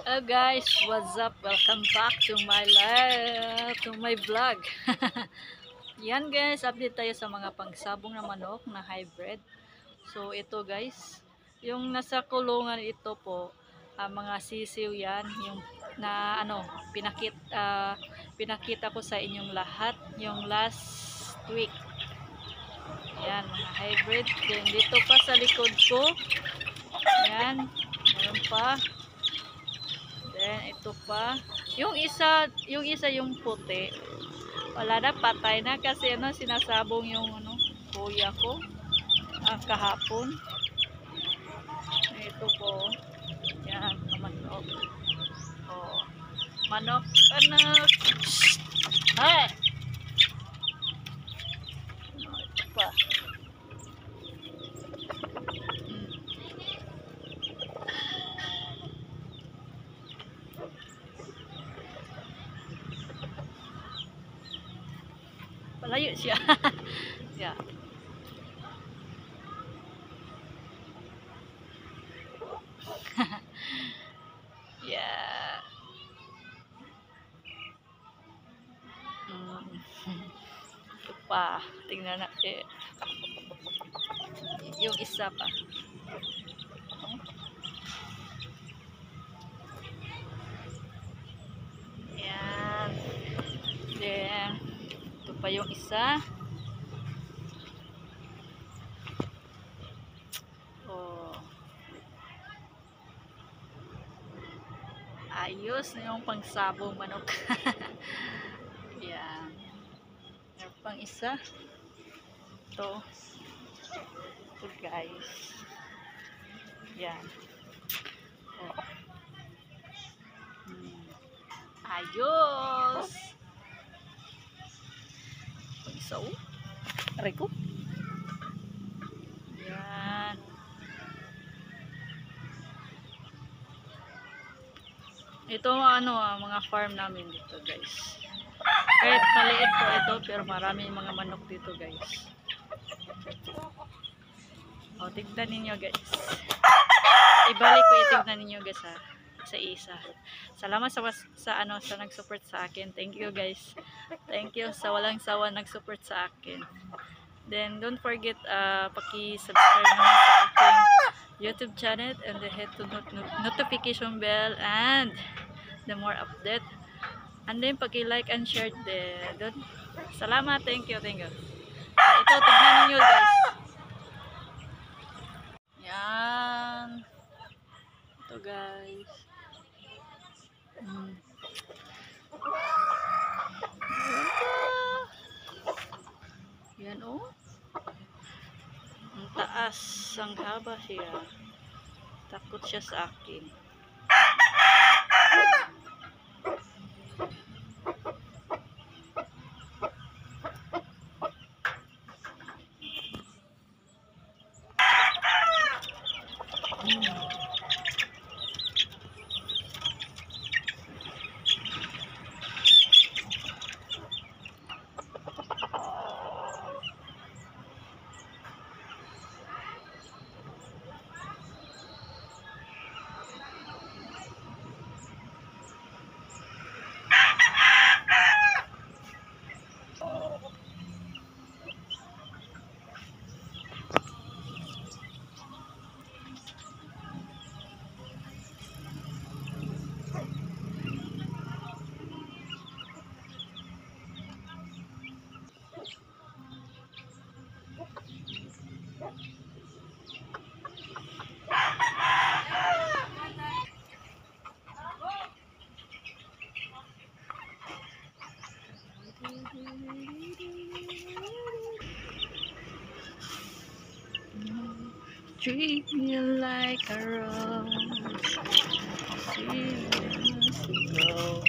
Hello guys, what's up? Welcome back to my live, to my vlog. Yan guys, update tayo sa mga pangsabong na manok na hybrid. So ito guys, yung nasa kulungan ito po, mga sisiw yan, yung na pinakita ko sa inyong lahat yung last week. Yan, mga hybrid. Then dito pa sa likod ko, yan, meron pa. Then ito pa. Yung isa yung puti. Wala na, patay na kasi sinasabong yung kuya ko kahapon. Ito po. Yan, manok. Oh. Manok, anak. Hey! Ito pa. Palayo siya. Yeah. Yeah. Ito pa. Tingnan natin. Yung isa pa. Yan. Then, ito pa yung isa. Oh. Ayos na yung pangsabong manok. Yan. Meron pang isa. Ito. Ito guys. Yan. Oh. Ayos. Pang isa oh. Aray ko. Yan. Ito mga farm namin dito guys. Kahit maliit po ito pero maraming mga manok dito guys. O tignan ninyo guys. Ibalik ko itignan ninyo guys sa isa. Salamat sa nag-support sa akin. Thank you guys. Thank you sa walang sawa nag-support sa akin. Then don't forget paki-subscribe naman sa aking YouTube channel and hit the notification bell and the more update. And then paki-like and share din. Salamat, thank you. Ito tignan niyo guys. Yan. Ito guys. Yan oh. Ang taas, ang haba siya. Takot siya sa akin. Treat me like a rose, see you go.